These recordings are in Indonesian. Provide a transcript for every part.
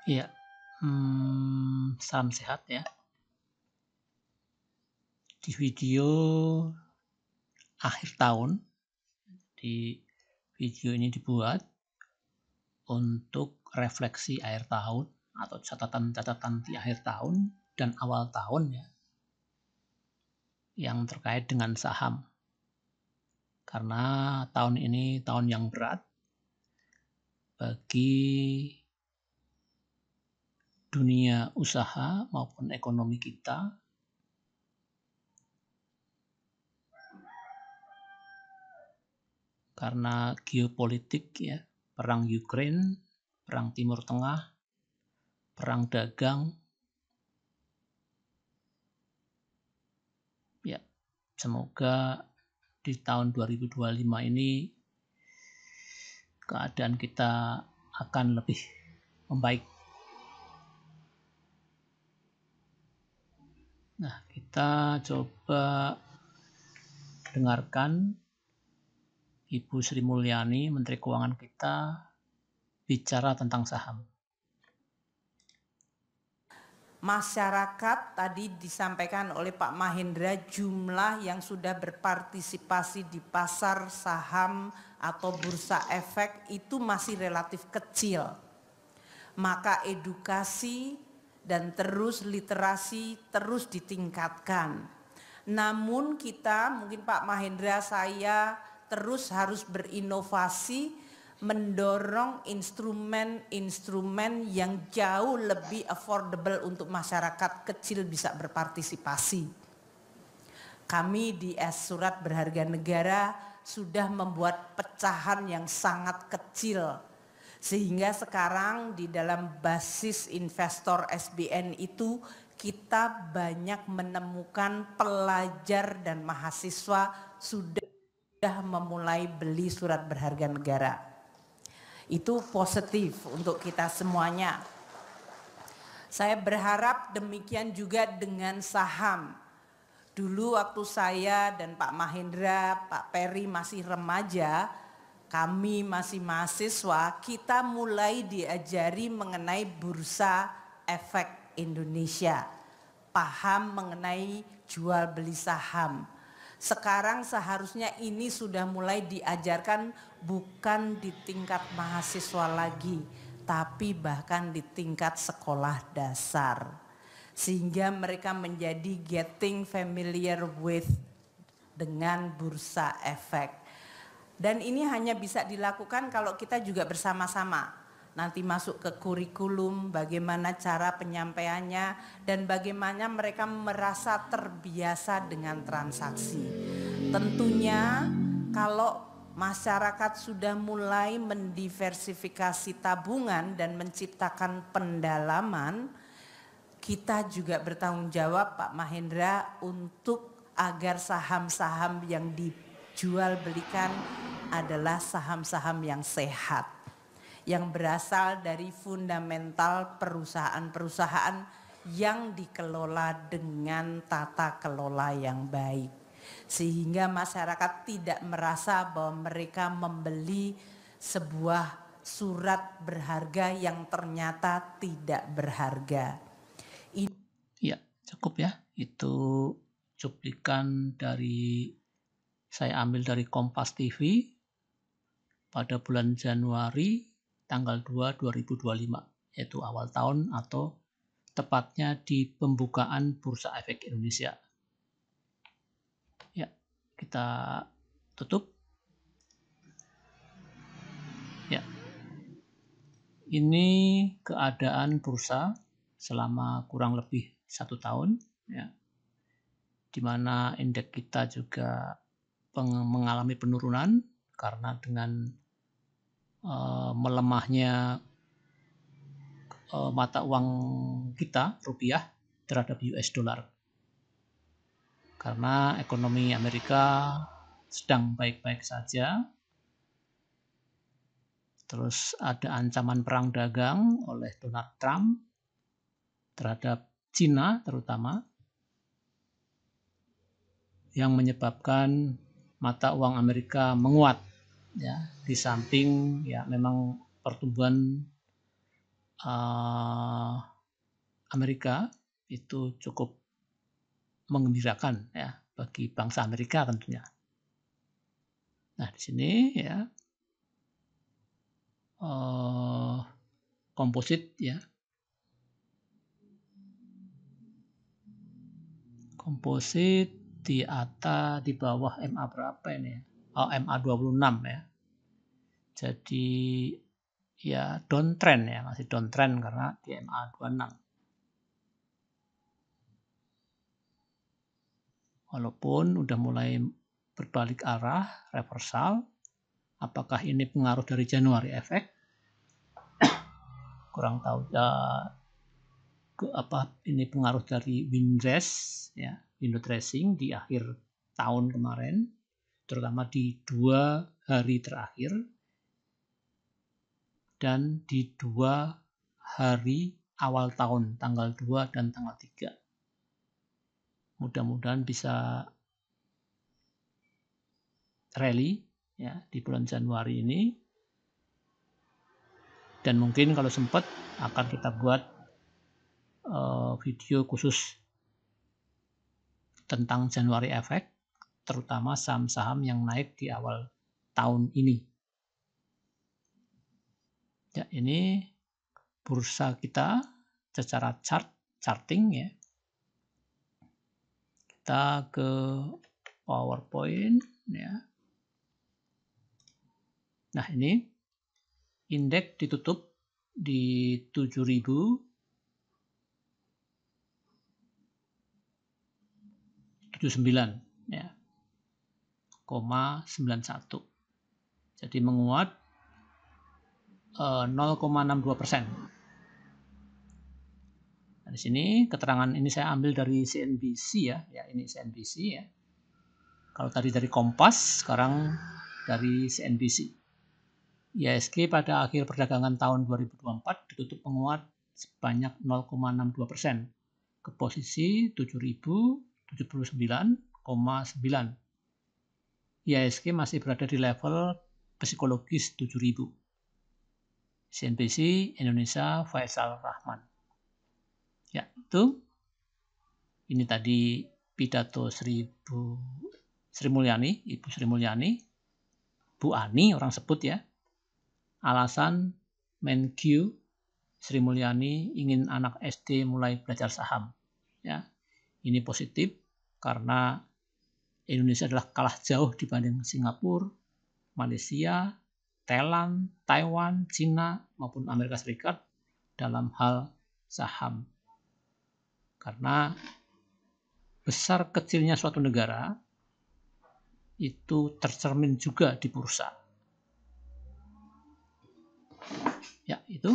Iya, salam sehat ya. Di video akhir tahun, di video ini dibuat untuk refleksi akhir tahun atau catatan-catatan di akhir tahun dan awal tahun ya, yang terkait dengan saham. Karena tahun ini tahun yang berat bagi dunia usaha maupun ekonomi kita, karena geopolitik ya, perang Ukraine, perang Timur Tengah, perang dagang. Ya, semoga di tahun 2025 ini keadaan kita akan lebih membaik. Nah, kita coba dengarkan Ibu Sri Mulyani, Menteri Keuangan kita, bicara tentang saham. Masyarakat tadi disampaikan oleh Pak Mahendra, jumlah yang sudah berpartisipasi di pasar saham atau bursa efek itu masih relatif kecil. Maka edukasi dan terus literasi terus ditingkatkan. Namun kita, mungkin Pak Mahendra, saya terus harus berinovasi, mendorong instrumen-instrumen yang jauh lebih affordable untuk masyarakat kecil bisa berpartisipasi. Kami di Surat Berharga Negara sudah membuat pecahan yang sangat kecil, sehingga sekarang di dalam basis investor SBN itu kita banyak menemukan pelajar dan mahasiswa sudah memulai beli surat berharga negara. Itu positif untuk kita semuanya. Saya berharap demikian juga dengan saham. Dulu waktu saya dan Pak Mahendra, Pak Peri masih remaja, kami masih mahasiswa, kita mulai diajari mengenai bursa efek Indonesia. Paham mengenai jual beli saham. Sekarang seharusnya ini sudah mulai diajarkan bukan di tingkat mahasiswa lagi, tapi bahkan di tingkat sekolah dasar. Sehingga mereka menjadi getting familiar with dengan bursa efek. Dan ini hanya bisa dilakukan kalau kita juga bersama-sama. Nanti masuk ke kurikulum, bagaimana cara penyampaiannya, dan bagaimana mereka merasa terbiasa dengan transaksi. Tentunya kalau masyarakat sudah mulai mendiversifikasi tabungan dan menciptakan pendalaman, kita juga bertanggung jawab Pak Mahendra untuk agar saham-saham yang dijual belikan adalah saham-saham yang sehat, yang berasal dari fundamental perusahaan-perusahaan yang dikelola dengan tata kelola yang baik. Sehingga masyarakat tidak merasa bahwa mereka membeli sebuah surat berharga yang ternyata tidak berharga. Ya, cukup ya. Itu cuplikan dari saya ambil dari Kompas TV pada bulan Januari tanggal 2 2025, yaitu awal tahun atau tepatnya di pembukaan Bursa Efek Indonesia. Ya, kita tutup. Ya, ini keadaan bursa selama kurang lebih 1 tahun, ya, di mana indeks kita juga mengalami penurunan karena dengan melemahnya mata uang kita, rupiah, terhadap US dollar. Karena ekonomi Amerika sedang baik-baik saja. Terus ada ancaman perang dagang oleh Donald Trump terhadap Cina terutama, yang menyebabkan mata uang Amerika menguat. Ya, di samping ya memang pertumbuhan Amerika itu cukup menggembirakan ya bagi bangsa Amerika tentunya. Nah, di sini ya komposit ya. Komposit di atas di bawah MA berapa ini ya? Oh, MA 26 ya. Jadi ya downtrend ya, masih downtrend karena di MA 26. Walaupun udah mulai berbalik arah, reversal. Apakah ini pengaruh dari January effect? Kurang tahu. Ini pengaruh dari windrash ya, window dressing di akhir tahun kemarin, terutama di 2 hari terakhir dan di 2 hari awal tahun, tanggal 2 dan tanggal 3. Mudah-mudahan bisa rally ya di bulan Januari ini. Dan mungkin kalau sempat akan kita buat video khusus tentang January effect, terutama saham-saham yang naik di awal tahun ini. Ya, ini bursa kita secara charting ya. Kita ke PowerPoint ya. Nah, ini indeks ditutup di 7.079 ya. 0,91. Jadi menguat 0,62%. Nah, di sini keterangan ini saya ambil dari CNBC ya. Ya, ini CNBC ya. Kalau tadi dari Kompas, sekarang dari CNBC. IHSG pada akhir perdagangan tahun 2024 ditutup menguat sebanyak 0,62% ke posisi 7.079,9. IHSG masih berada di level psikologis 7.000. CNBC Indonesia Faisal Rahman. Ya, itu. Ini tadi pidato Ibu Sri Mulyani, Bu Ani orang sebut ya. Alasan Menkyu Sri Mulyani ingin anak SD mulai belajar saham. Ya, ini positif karena Indonesia adalah kalah jauh dibanding Singapura, Malaysia, Thailand, Taiwan, Cina maupun Amerika Serikat dalam hal saham. Karena besar kecilnya suatu negara itu tercermin juga di bursa. Ya, itu.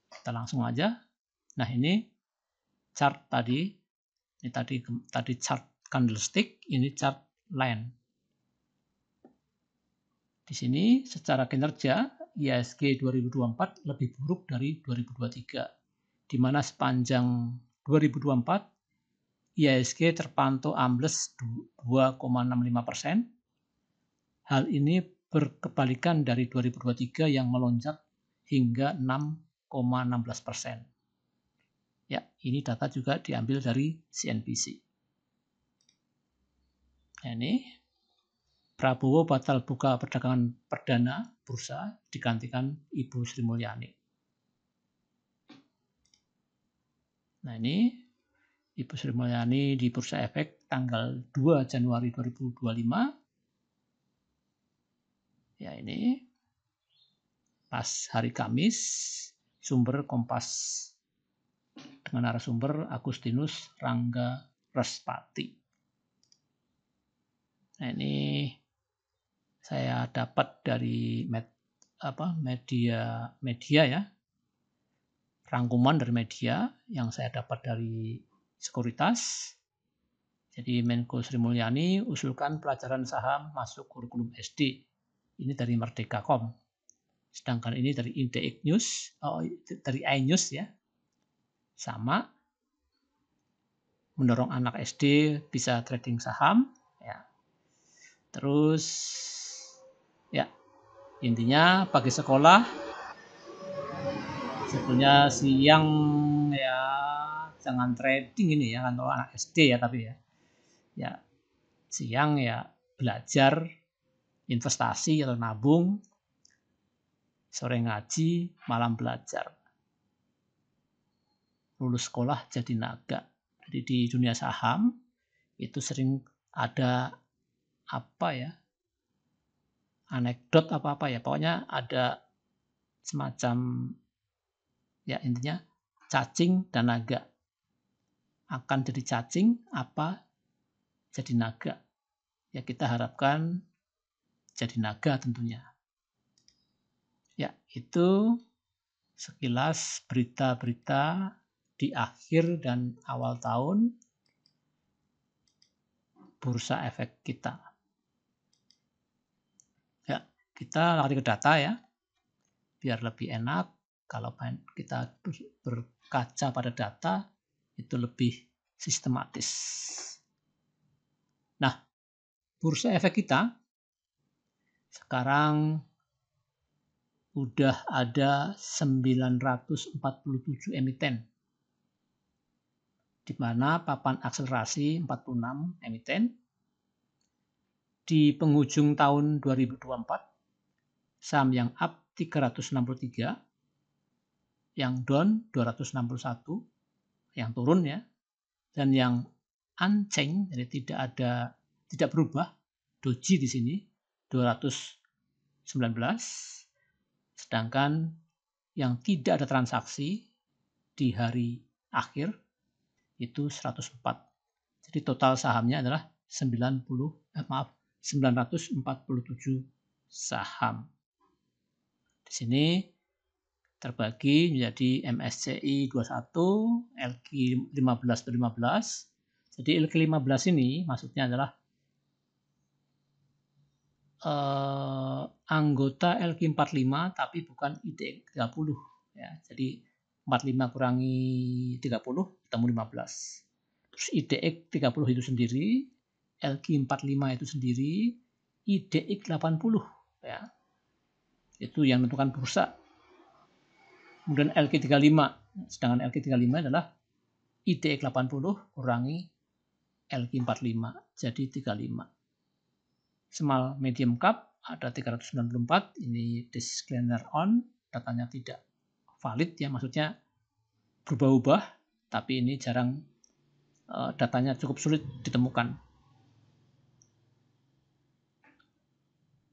Kita langsung aja. Nah, ini chart tadi. Ini tadi chart candlestick, ini chart line. Di sini secara kinerja IHSG 2024 lebih buruk dari 2023. Di mana sepanjang 2024 IHSG terpantau ambles 2,65%. Hal ini berkebalikan dari 2023 yang melonjak hingga 6,16%. Ya, ini data juga diambil dari CNBC. Nah, ini Prabowo batal buka perdagangan perdana bursa digantikan Ibu Sri Mulyani. Nah, ini Ibu Sri Mulyani di Bursa Efek tanggal 2 Januari 2025. Ya, ini pas hari Kamis, sumber Kompas dengan narasumber Agustinus Rangga Respati. Nah, ini saya dapat dari media ya, rangkuman dari media yang saya dapat dari Sekuritas. Jadi Menko Sri Mulyani usulkan pelajaran saham masuk kurikulum SD. Ini dari Merdeka.com. Sedangkan ini dari Indeks News, dari iNews ya. Sama mendorong anak SD bisa trading saham ya. Terus ya, intinya bagi sekolah Sebetulnya siang ya jangan trading ini ya, kan kalau anak SD ya, tapi ya siang ya belajar investasi atau nabung, sore ngaji, malam belajar. Lulus sekolah jadi naga. Jadi di dunia saham itu sering ada apa ya, anekdot apa ya, pokoknya ada semacam ya intinya cacing dan naga. Akan jadi cacing apa jadi naga. Ya kita harapkan jadi naga tentunya. Ya itu sekilas berita-berita di akhir dan awal tahun bursa efek kita. Ya, kita lari ke data ya, biar lebih enak. Kalau kita berkaca pada data, itu lebih sistematis. Nah, bursa efek kita sekarang udah ada 947 emiten, di mana papan akselerasi 46 emiten. Di penghujung tahun 2024, saham yang up 363, yang down 261, yang turun ya, dan yang unchanged, jadi tidak berubah, doji di sini 219, sedangkan yang tidak ada transaksi di hari akhir itu 104. Jadi total sahamnya adalah 947 saham. Di sini terbagi menjadi MSCI 21, LQ 15 atau 15. Jadi LQ 15 ini maksudnya adalah anggota LQ 45 tapi bukan IDX 30 ya. Jadi 45 kurangi 30 ketemu 15. Terus IDX 30 itu sendiri, LQ 45 itu sendiri, IDX 80 ya. Itu yang menentukan bursa. Kemudian LQ 35, sedangkan LQ 35 adalah IDX 80 kurangi LQ 45, jadi 35. Small medium cap ada 394, ini disclaimer on, datanya tidak valid ya, maksudnya berubah-ubah, tapi ini jarang, datanya cukup sulit ditemukan.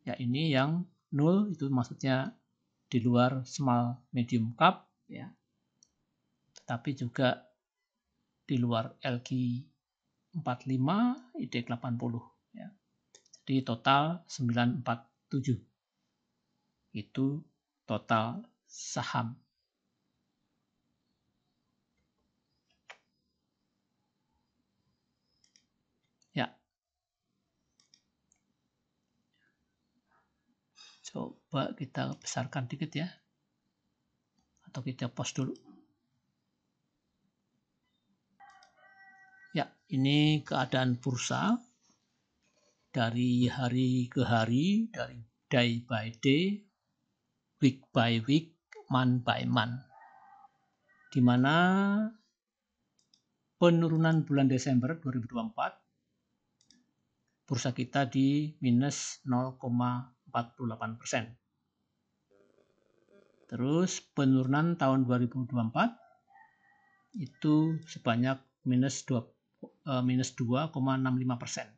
Ya ini yang 0 itu maksudnya di luar small medium cap ya, tetapi juga di luar LQ 45, IDX 80 ya. Jadi total 947. Itu total saham. Ya. Coba kita besarkan dikit ya. Atau kita pause dulu. Ya, ini keadaan bursa dari hari ke hari, dari day by day, week by week, month by month. Di mana penurunan bulan Desember 2024 bursa kita di minus 0,48%. Terus penurunan tahun 2024 itu sebanyak minus 2,65%.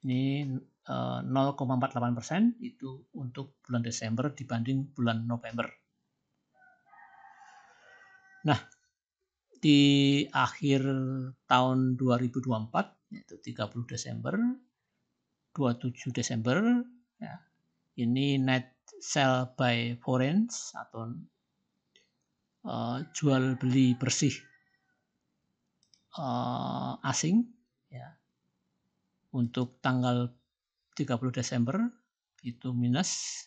Ini 0,48% itu untuk bulan Desember dibanding bulan November. Nah, di akhir tahun 2024 yaitu 30 Desember, 27 Desember ya, ini net sell by foreign atau jual beli bersih asing ya. Untuk tanggal 30 Desember itu minus,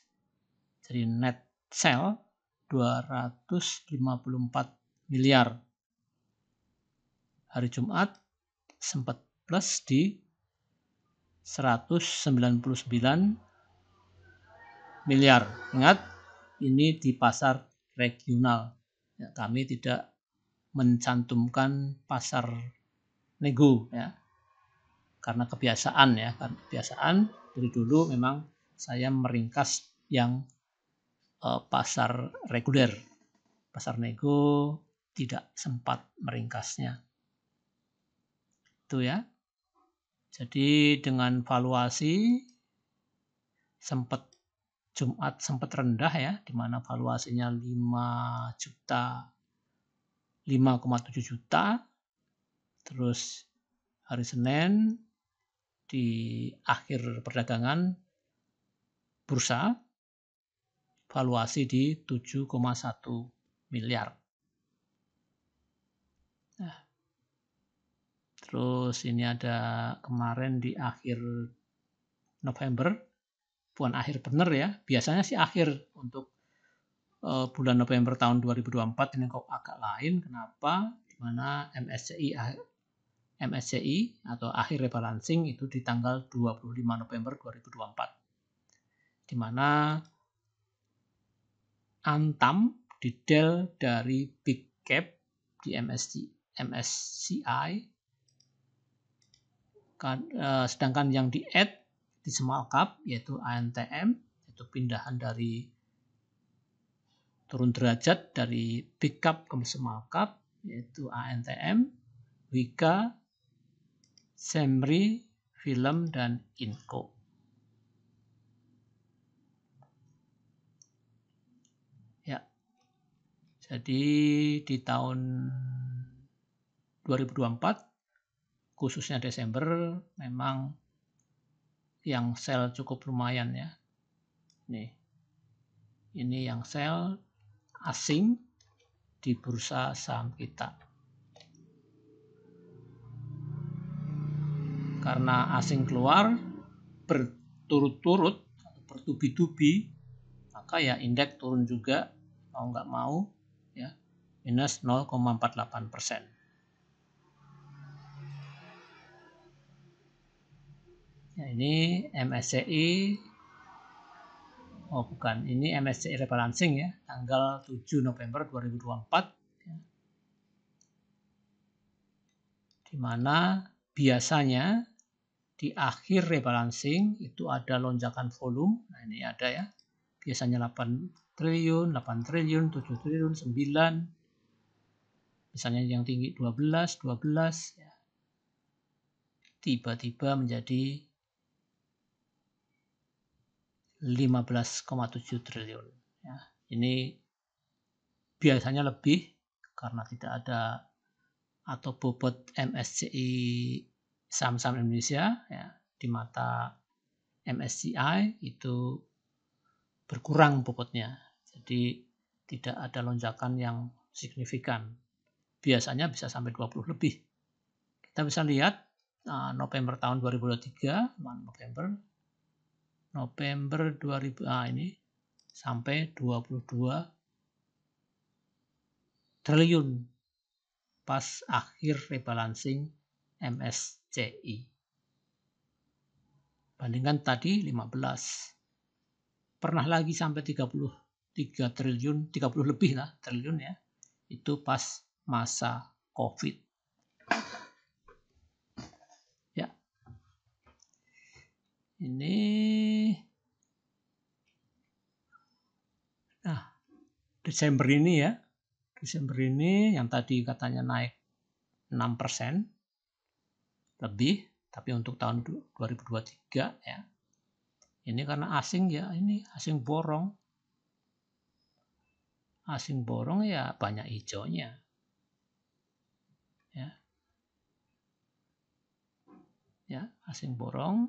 jadi net sell 254 miliar. Hari Jumat sempat plus di 199 miliar. Ingat, ini di pasar regional. Ya, kami tidak mencantumkan pasar nego ya. Karena kebiasaan ya, dari dulu memang saya meringkas yang pasar reguler. Pasar nego tidak sempat meringkasnya. Itu ya. Jadi dengan valuasi Jumat sempat rendah ya, di mana valuasinya 5,7 juta. Terus hari Senin di akhir perdagangan bursa valuasi di 7,1 miliar. Nah, terus ini ada kemarin di akhir November, bukan akhir bener ya, biasanya sih akhir untuk bulan November tahun 2024 ini kok agak lain. Kenapa? Dimana MSCI atau akhir rebalancing itu di tanggal 25 November 2024. Dimana Antam di del dari big cap di MSCI sedangkan yang di add di small cap yaitu ANTM, itu pindahan dari turun derajat dari big cap ke small cap yaitu ANTM, Wika, Semri, Film, dan Inco. Ya, jadi di tahun 2024 khususnya Desember memang yang sell cukup lumayan ya. Nih, ini yang sell asing di bursa saham kita. Karena asing keluar berturut-turut atau bertubi-tubi, maka ya indeks turun juga mau nggak mau ya, minus 0,48%. Ya, ini MSCI, oh bukan, ini MSCI rebalancing ya, tanggal 7 November 2024, ya. Di mana biasanya di akhir rebalancing itu ada lonjakan volume. Nah ini ada ya, biasanya 8 triliun, 7 triliun, 9. Misalnya yang tinggi 12 ya. Tiba-tiba menjadi 15,7 triliun. Ya, ini biasanya lebih karena tidak ada atau bobot MSCI saham-saham Indonesia ya, di mata MSCI itu berkurang bobotnya. Jadi tidak ada lonjakan yang signifikan. Biasanya bisa sampai 20 lebih. Kita bisa lihat November tahun 2023, November 2000 ini sampai 22 triliun pas akhir rebalancing MSCI. Bandingkan tadi 15. Pernah lagi sampai 33 triliun, 30 lebih lah triliun ya. Itu pas masa Covid. Ya. Ini Desember ini ya. Desember ini yang tadi katanya naik 6% lebih, tapi untuk tahun 2023 ya. Ini karena asing ya, ini asing borong. Asing borong ya banyak hijaunya. Ya. Ya, asing borong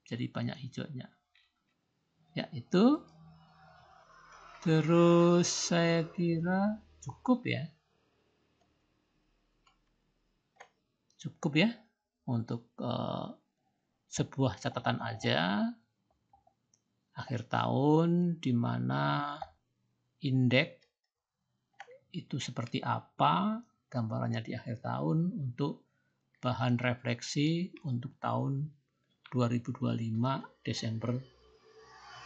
jadi banyak hijaunya. Ya, itu. Terus saya kira cukup ya. Cukup ya untuk sebuah catatan aja akhir tahun di mana indeks itu seperti apa gambarannya di akhir tahun untuk bahan refleksi untuk tahun 2025 Desember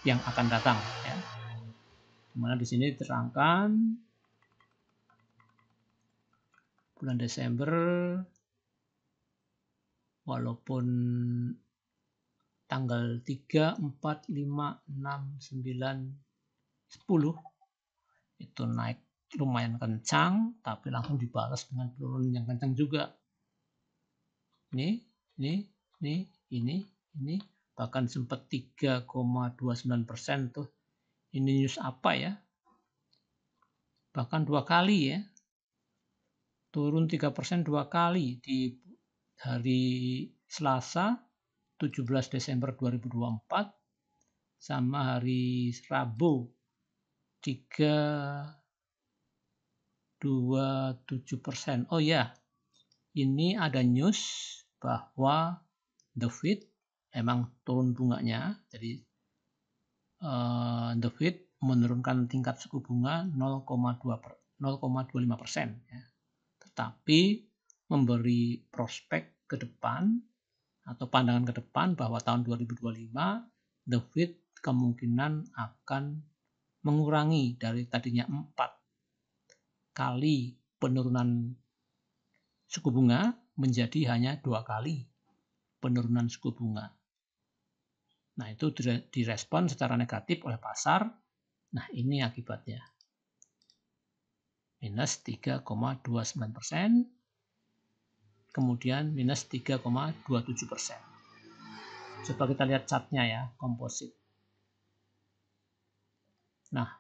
yang akan datang ya. Dimana di sini diterangkan bulan Desember walaupun tanggal 3, 4, 5, 6, 9, 10 itu naik lumayan kencang, tapi langsung dibalas dengan penurunan yang kencang juga. Ini, bahkan sempat 3,29% tuh. Ini news apa ya? Bahkan 2 kali ya. Turun 3% 2 kali di hari Selasa 17 Desember 2024 sama hari Rabu 3,27%. Oh ya, ini ada news bahwa The Fed emang turun bunganya, jadi The Fed menurunkan tingkat suku bunga 0,25%, ya. Tetapi memberi prospek ke depan atau pandangan ke depan bahwa tahun 2025 The Fed kemungkinan akan mengurangi dari tadinya 4 kali penurunan suku bunga menjadi hanya 2 kali penurunan suku bunga. Nah, itu direspon secara negatif oleh pasar. Nah, ini akibatnya. Minus 3,29%. Kemudian minus 3,27%. Coba kita lihat chartnya ya, komposit. Nah,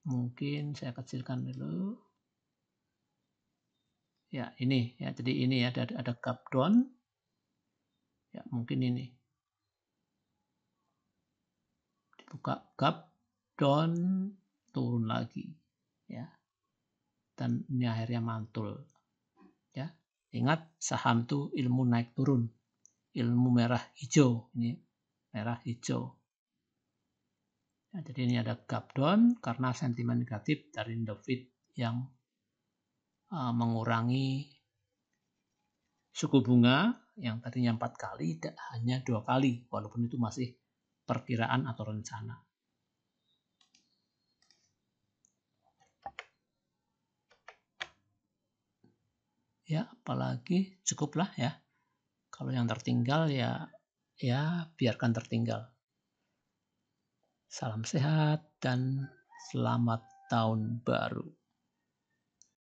mungkin saya kecilkan dulu. Ya, ini ya. Jadi ini ya, ada gap down. Ya, mungkin ini. Dibuka gap down, turun lagi. Ya. Dan ini akhirnya mantul. Ya. Ingat, saham itu ilmu naik turun. Ilmu merah hijau. Ini merah hijau. Ya, jadi ini ada gap down karena sentimen negatif dari The Fed yang mengurangi suku bunga yang tadinya 4 kali hanya 2 kali, walaupun itu masih perkiraan atau rencana. Ya, apalagi cukuplah ya. Kalau yang tertinggal ya biarkan tertinggal. Salam sehat dan selamat tahun baru.